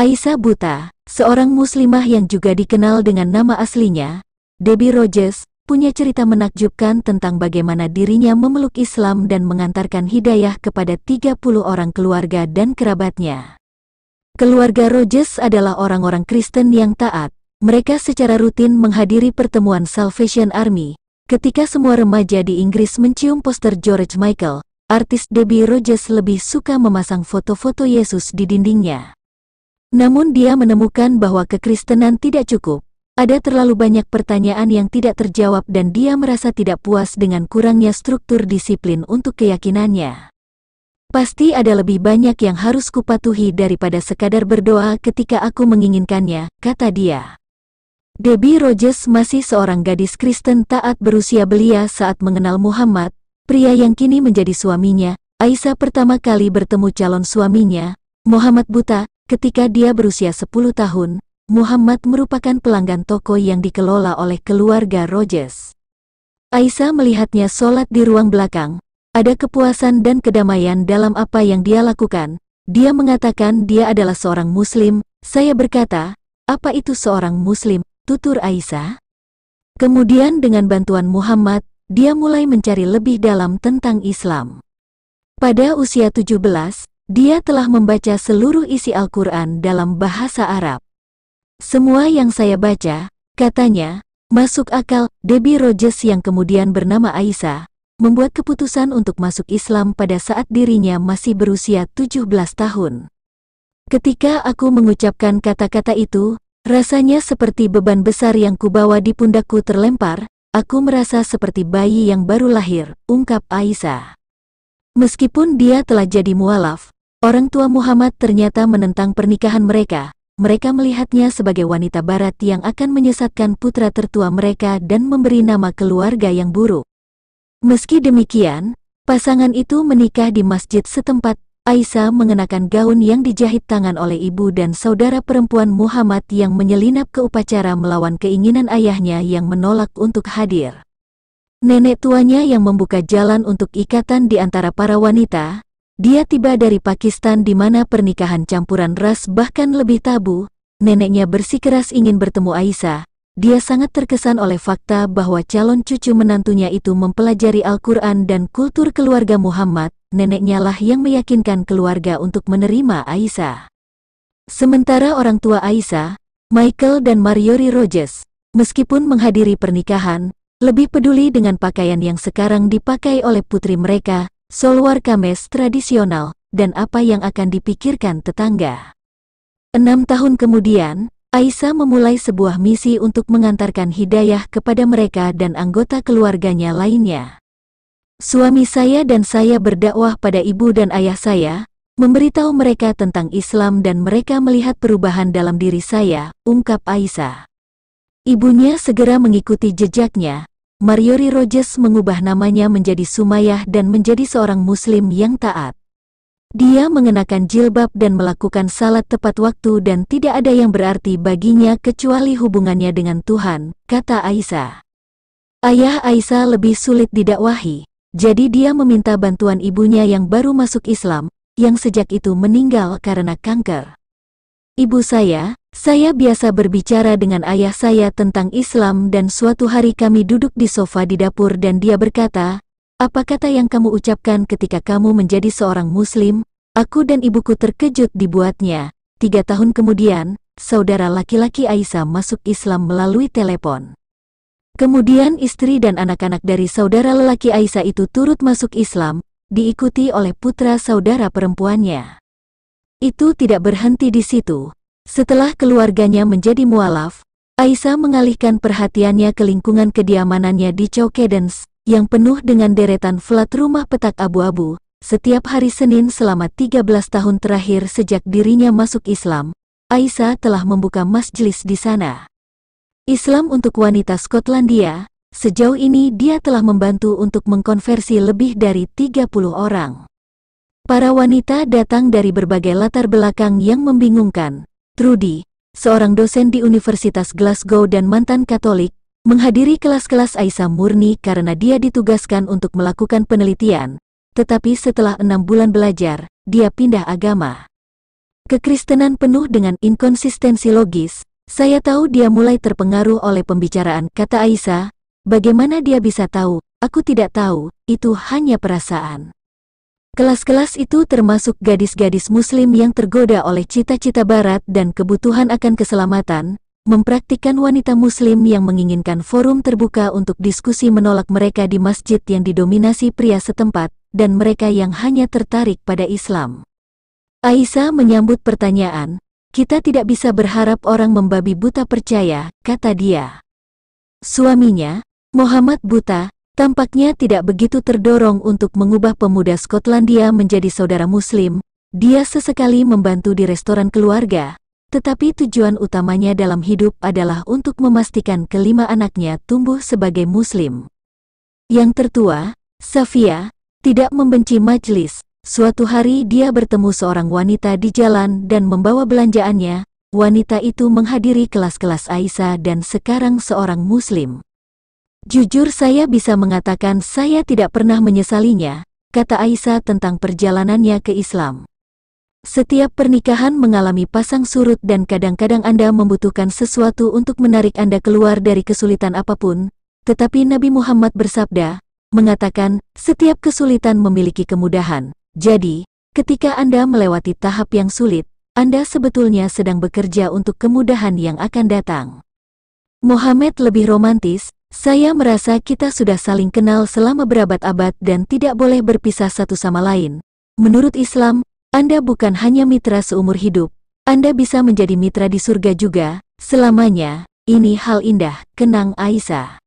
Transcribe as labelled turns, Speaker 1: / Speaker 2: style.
Speaker 1: Aisyah Buta, seorang muslimah yang juga dikenal dengan nama aslinya, Debbie Rogers, punya cerita menakjubkan tentang bagaimana dirinya memeluk Islam dan mengantarkan hidayah kepada 30 orang keluarga dan kerabatnya. Keluarga Rogers adalah orang-orang Kristen yang taat. Mereka secara rutin menghadiri pertemuan Salvation Army. Ketika semua remaja di Inggris mencium poster George Michael, artis Debbie Rogers lebih suka memasang foto-foto Yesus di dindingnya. Namun dia menemukan bahwa kekristenan tidak cukup. Ada terlalu banyak pertanyaan yang tidak terjawab dan dia merasa tidak puas dengan kurangnya struktur disiplin untuk keyakinannya. Pasti ada lebih banyak yang harus kupatuhi daripada sekadar berdoa ketika aku menginginkannya, kata dia. Debbie Rogers masih seorang gadis Kristen taat berusia belia saat mengenal Muhammad, pria yang kini menjadi suaminya. Aisyah pertama kali bertemu calon suaminya, Muhammad Buta, ketika dia berusia 10 tahun. Muhammad merupakan pelanggan toko yang dikelola oleh keluarga Rogers. Aisyah melihatnya sholat di ruang belakang. Ada kepuasan dan kedamaian dalam apa yang dia lakukan. Dia mengatakan dia adalah seorang Muslim. Saya berkata, apa itu seorang Muslim, tutur Aisyah? Kemudian dengan bantuan Muhammad, dia mulai mencari lebih dalam tentang Islam. Pada usia 17, dia telah membaca seluruh isi Al-Quran dalam bahasa Arab. Semua yang saya baca, katanya, masuk akal. Debbie Rogers yang kemudian bernama Aisyah, membuat keputusan untuk masuk Islam pada saat dirinya masih berusia 17 tahun. Ketika aku mengucapkan kata-kata itu, rasanya seperti beban besar yang kubawa di pundakku terlempar. Aku merasa seperti bayi yang baru lahir, ungkap Aisyah. Meskipun dia telah jadi mualaf, orang tua Muhammad ternyata menentang pernikahan mereka. Mereka melihatnya sebagai wanita barat yang akan menyesatkan putra tertua mereka dan memberi nama keluarga yang buruk. Meski demikian, pasangan itu menikah di masjid setempat. Aisyah mengenakan gaun yang dijahit tangan oleh ibu dan saudara perempuan Muhammad yang menyelinap ke upacara melawan keinginan ayahnya yang menolak untuk hadir. Nenek tuanya yang membuka jalan untuk ikatan di antara para wanita. Dia tiba dari Pakistan di mana pernikahan campuran ras bahkan lebih tabu. Neneknya bersikeras ingin bertemu Aisyah. Dia sangat terkesan oleh fakta bahwa calon cucu menantunya itu mempelajari Al-Quran dan kultur keluarga Muhammad. Neneknya lah yang meyakinkan keluarga untuk menerima Aisyah. Sementara orang tua Aisyah, Michael dan Marjorie Rogers, meskipun menghadiri pernikahan, lebih peduli dengan pakaian yang sekarang dipakai oleh putri mereka, salwar kameez tradisional, dan apa yang akan dipikirkan tetangga. 6 tahun kemudian, Aisyah memulai sebuah misi untuk mengantarkan hidayah kepada mereka dan anggota keluarganya lainnya. Suami saya dan saya berdakwah pada ibu dan ayah saya, memberitahu mereka tentang Islam dan mereka melihat perubahan dalam diri saya, ungkap Aisyah. Ibunya segera mengikuti jejaknya. Marjorie Rogers mengubah namanya menjadi Sumayyah dan menjadi seorang Muslim yang taat. Dia mengenakan jilbab dan melakukan salat tepat waktu dan tidak ada yang berarti baginya kecuali hubungannya dengan Tuhan, kata Aisyah. Ayah Aisyah lebih sulit didakwahi, jadi dia meminta bantuan ibunya yang baru masuk Islam, yang sejak itu meninggal karena kanker. Ibu saya biasa berbicara dengan ayah saya tentang Islam dan suatu hari kami duduk di sofa di dapur dan dia berkata, apa kata yang kamu ucapkan ketika kamu menjadi seorang Muslim? Aku dan ibuku terkejut dibuatnya. 3 tahun kemudian, saudara laki-laki Aisyah masuk Islam melalui telepon. Kemudian istri dan anak-anak dari saudara lelaki Aisyah itu turut masuk Islam, diikuti oleh putra saudara perempuannya. Itu tidak berhenti di situ. Setelah keluarganya menjadi mualaf, Aisyah mengalihkan perhatiannya ke lingkungan kediamanannya di Cowcadens, yang penuh dengan deretan flat rumah petak abu-abu. Setiap hari Senin selama 13 tahun terakhir sejak dirinya masuk Islam, Aisyah telah membuka masjlis di sana. Islam untuk wanita Skotlandia, sejauh ini dia telah membantu untuk mengkonversi lebih dari 30 orang. Para wanita datang dari berbagai latar belakang yang membingungkan. Trudy, seorang dosen di Universitas Glasgow dan mantan Katolik, menghadiri kelas-kelas Aisyah murni karena dia ditugaskan untuk melakukan penelitian, tetapi setelah 6 bulan belajar, dia pindah agama. Kekristenan penuh dengan inkonsistensi logis. Saya tahu dia mulai terpengaruh oleh pembicaraan, kata Aisyah. Bagaimana dia bisa tahu? Aku tidak tahu, itu hanya perasaan. Kelas-kelas itu termasuk gadis-gadis muslim yang tergoda oleh cita-cita barat dan kebutuhan akan keselamatan, mempraktikkan wanita muslim yang menginginkan forum terbuka untuk diskusi menolak mereka di masjid yang didominasi pria setempat, dan mereka yang hanya tertarik pada Islam. Aisyah menyambut pertanyaan, kita tidak bisa berharap orang membabi buta percaya, kata dia. Suaminya, Muhammad Buta, tampaknya tidak begitu terdorong untuk mengubah pemuda Skotlandia menjadi saudara muslim. Dia sesekali membantu di restoran keluarga, tetapi tujuan utamanya dalam hidup adalah untuk memastikan kelima anaknya tumbuh sebagai muslim. Yang tertua, Safia, tidak membenci majelis. Suatu hari dia bertemu seorang wanita di jalan dan membawa belanjaannya. Wanita itu menghadiri kelas-kelas Aisyah dan sekarang seorang muslim. Jujur saya bisa mengatakan saya tidak pernah menyesalinya, kata Aisyah tentang perjalanannya ke Islam. Setiap pernikahan mengalami pasang surut dan kadang-kadang Anda membutuhkan sesuatu untuk menarik Anda keluar dari kesulitan apapun, tetapi Nabi Muhammad bersabda, mengatakan, setiap kesulitan memiliki kemudahan. Jadi, ketika Anda melewati tahap yang sulit, Anda sebetulnya sedang bekerja untuk kemudahan yang akan datang. Muhammad lebih romantis. Saya merasa kita sudah saling kenal selama berabad-abad dan tidak boleh berpisah satu sama lain. Menurut Islam, Anda bukan hanya mitra seumur hidup, Anda bisa menjadi mitra di surga juga, selamanya. Ini hal indah, kenang Aisyah.